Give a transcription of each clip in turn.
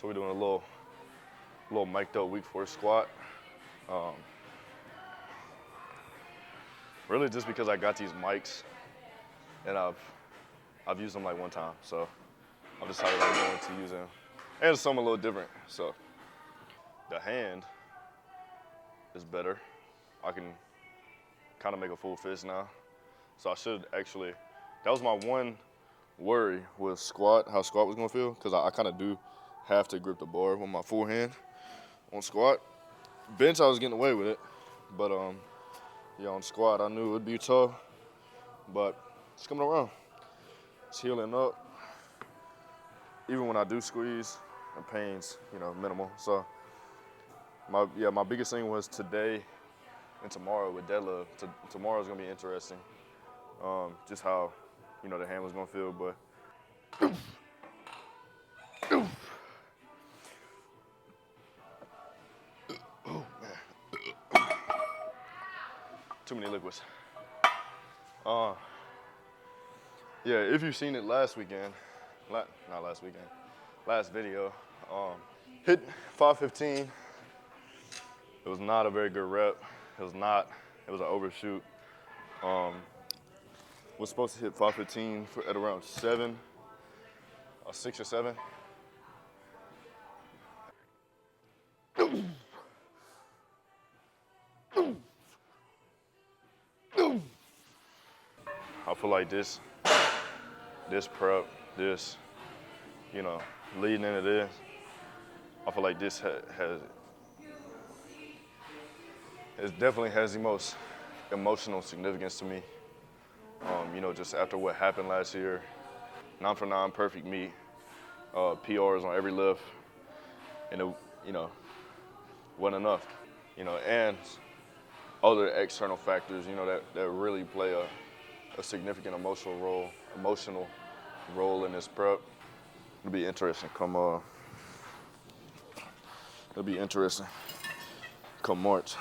So we're doing a little mic'd up week 4 squat. Really just because I got these mics and I've used them like one time, so I've decided I'm going to use them. And some a little different, so. The hand is better. I can kind of make a full fist now. So I should actually, that was my one worry with squat, how squat was gonna feel, because I kind of do have to grip the bar with my full hand on squat. Bench, I was getting away with it, but yeah, on squat, I knew it would be tough, but it's coming around. It's healing up. Even when I do squeeze, the pain's, minimal. So my biggest thing was today and tomorrow with deadlift. Tomorrow's gonna be interesting. Just how, the hand was gonna feel, but. Oh man. Too many liquids. Yeah, if you've seen it last video, hit 515. It was not a very good rep. It was an overshoot. Was supposed to hit 515 at around 7, or 6 or 7. I feel like this prep, leading into this, I feel like this it definitely has the most emotional significance to me. Just after what happened last year, 9 for 9, perfect meet, PRs on every lift, and it, wasn't enough, and other external factors, that really play a significant emotional role in this prep. It'll be interesting come March.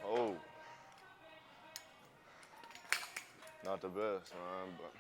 Oh, not the best, man, but.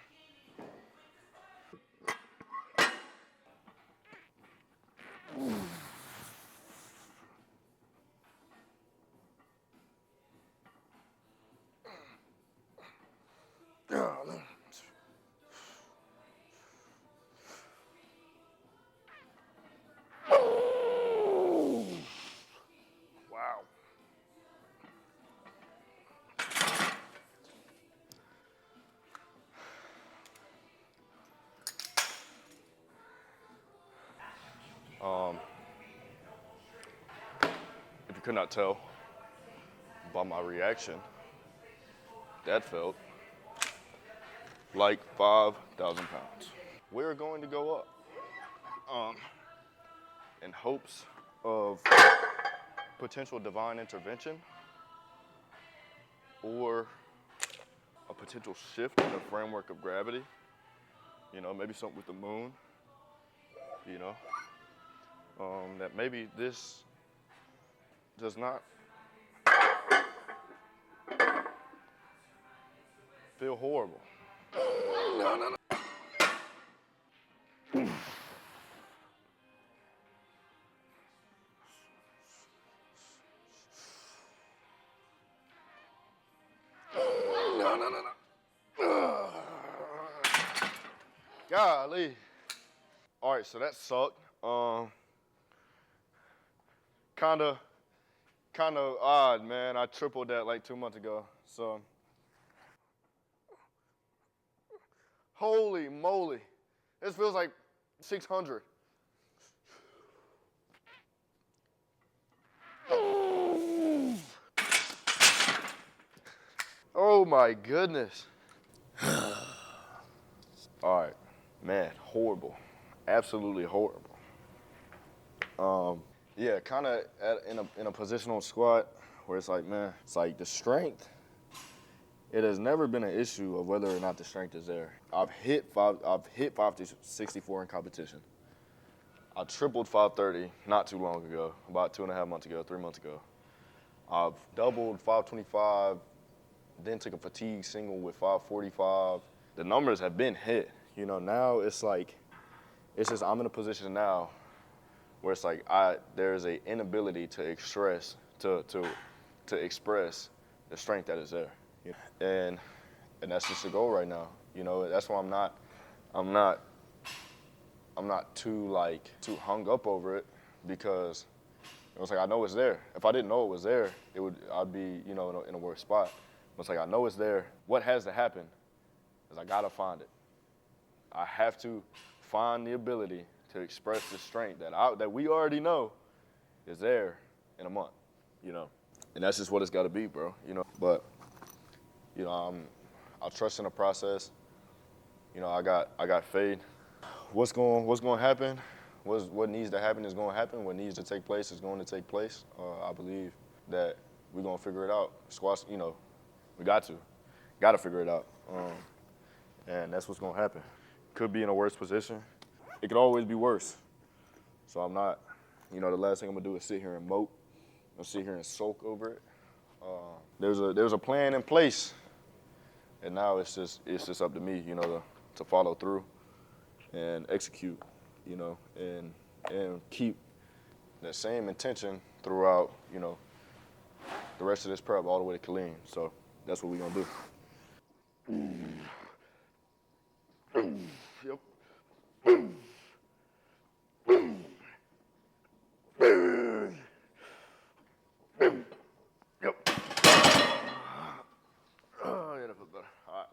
If you could not tell by my reaction, that felt like 5,000 pounds. We're going to go up in hopes of potential divine intervention or a potential shift in the framework of gravity. Maybe something with the moon, that maybe this does not feel horrible. No. Golly. All right, so that sucked. Kind of odd, man. I tripled that like 2 months ago. So, holy moly. This feels like 600. Oh my goodness. All right, man, horrible, absolutely horrible. Yeah, kind of in a positional squat where it's like, man, it's like the strength. It has never been an issue of whether or not the strength is there. I've hit 564 in competition. I tripled 530 not too long ago, about 2.5 months ago, 3 months ago. I've doubled 525, then took a fatigue single with 545. The numbers have been hit. You know, now it's like, it's just I'm in a position now where it's like there's an inability to express to express the strength that is there. You know? And that's just the goal right now. You know, that's why I'm not too hung up over it, because it was like I know it's there. If I didn't know it was there, I'd be, you know, in a worse spot. But it's like I know it's there. What has to happen is I gotta find it. I have to find the ability to express the strength that we already know is there in a month, you know. And that's just what it's gotta be, bro. You know. But, you know, I trust in the process. You know, I got faith. What's going to happen? What needs to happen is going to happen. What needs to take place is going to take place. I believe that we're going to figure it out. Squash, you know, we got to figure it out. And that's what's going to happen. Could be in a worse position. It could always be worse. So I'm not, you know, the last thing I'm going to do is sit here and mope. I'll sit here and sulk over it. There's a plan in place. And now it's just up to me, you know, to follow through and execute, you know, and keep that same intention throughout, you know, the rest of this prep all the way to Killeen. So that's what we're gonna do. Yep. Yep. Oh, yeah, that feels better. All right.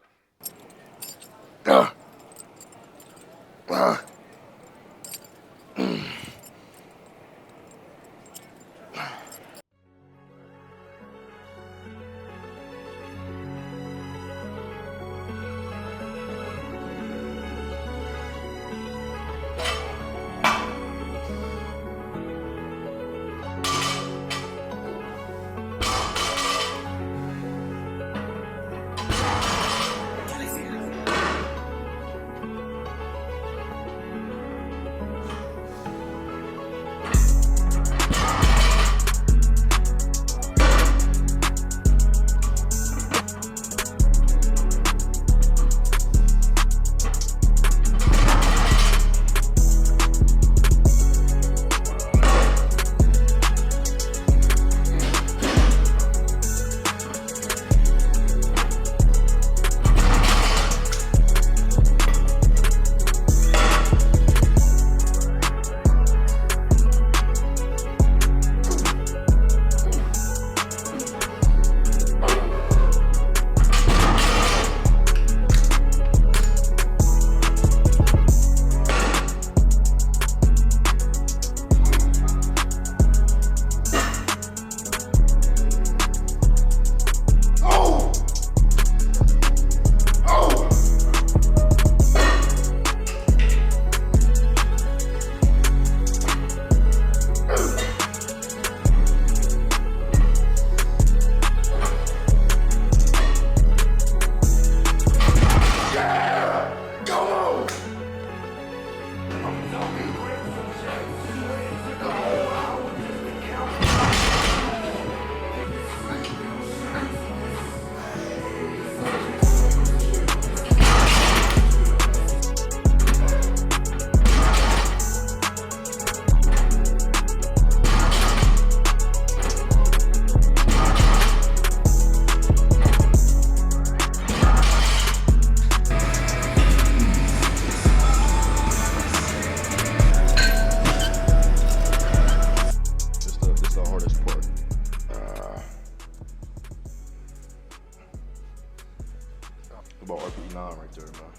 About RPE9 right there, man.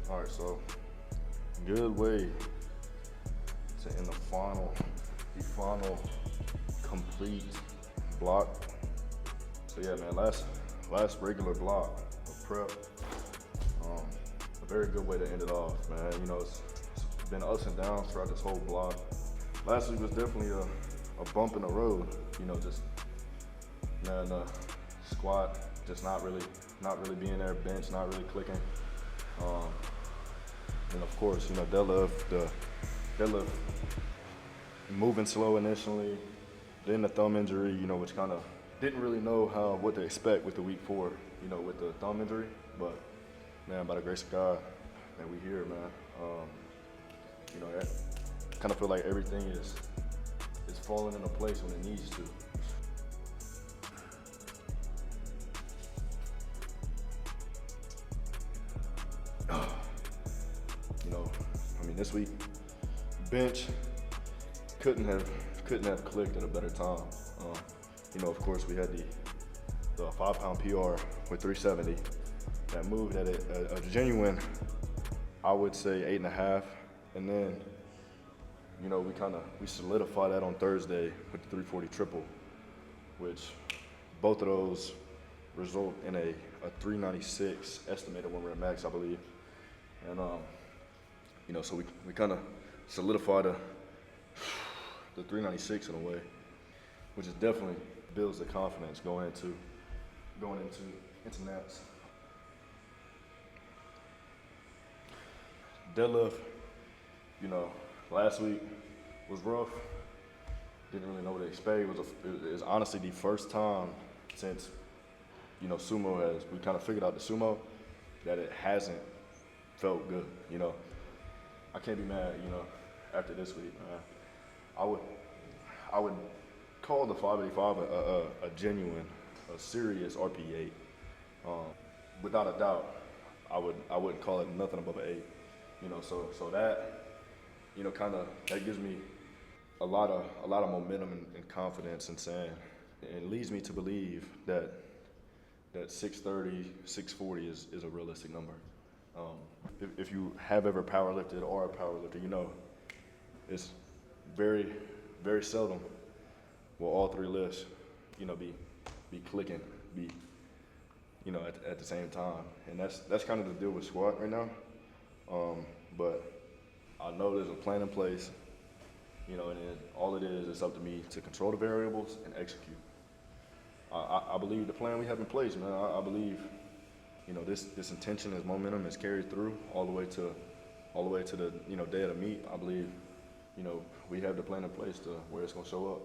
All right, so good way to end the final complete block. So yeah, man, last regular block of prep. A very good way to end it off, man. You know, it's been ups and downs throughout this whole block. Last week was definitely a bump in the road. You know, just man, squat just not really being there, bench not really clicking. And of course, you know, deadlift moving slow initially, then the thumb injury, you know, which kind of didn't really know what to expect with the week 4, you know, with the thumb injury. But man, by the grace of God, man, we here, man. You know, I kind of feel like everything is falling into place when it needs to. You know, I mean, this week, bench couldn't have clicked at a better time. You know, of course, we had the 5-pound PR with 370 that moved at a genuine, I would say 8.5, and then, you know, we solidified that on Thursday with the 340 triple, which both of those result in a 396 estimated when we're at max, I believe. And you know, so we kind of solidified the 396 in a way, which is definitely builds the confidence going into naps. Deadlift, you know, last week was rough. Didn't really know what to expect. It was honestly the first time since, you know, sumo we kind of figured out the sumo that it hasn't felt good. You know, I can't be mad, you know, after this week, man. I would call the 585 a genuine, a serious RP8. Without a doubt, I wouldn't call it nothing above an 8. You know, so that, you know, kind of that gives me a lot of momentum and confidence in saying, it leads me to believe that 630, 640 is a realistic number. If you have ever powerlifted or a powerlifter, you know, it's very, very seldom will all 3 lifts, you know, be clicking, you know, at the same time. And that's kind of the deal with squat right now. But I know there's a plan in place, you know, and all it is, it's up to me to control the variables and execute. I believe the plan we have in place, man. I believe, you know, this intention, this momentum is carried through all the way to the, you know, day of the meet. I believe, you know, we have the plan in place to where it's gonna show up.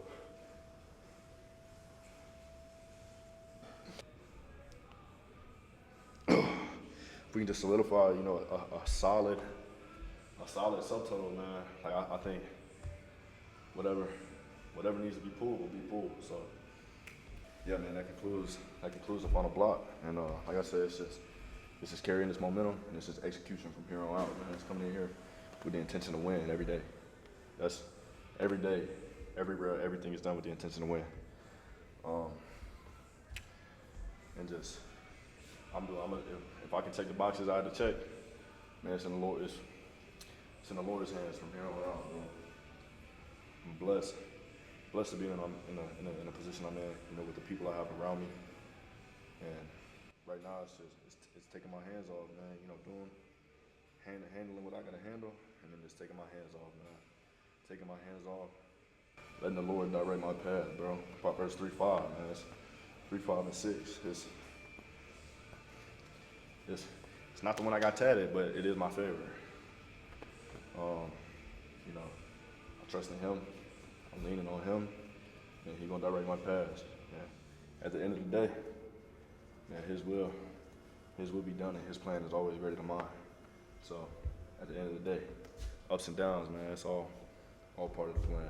If we can just solidify, you know, a solid subtotal, man. Like I think whatever needs to be pulled will be pulled. So yeah, man, that concludes the final block. And like I said, it's just carrying this momentum, and it's just execution from here on out, man. It's coming in here with the intention to win every day. That's every day, everywhere, everything is done with the intention to win. And just if I can check the boxes I had to check, man, it's in the Lord's hands from here on out, man. I'm blessed to be in a position I'm in, you know, with the people I have around me. And right now, it's taking my hands off, man. You know, handling what I gotta handle, and then just taking my hands off, man. Taking my hands off, letting the Lord direct my path, bro. Proverbs 3:5, man. It's 3:5 and 6. It's not the one I got tatted, but it is my favorite. You know, I trust in Him. I'm leaning on Him, and He's gonna direct my paths. Yeah. At the end of the day, man, His will be done, and His plan is always greater than mine. So, at the end of the day, ups and downs, man, it's all part of the plan.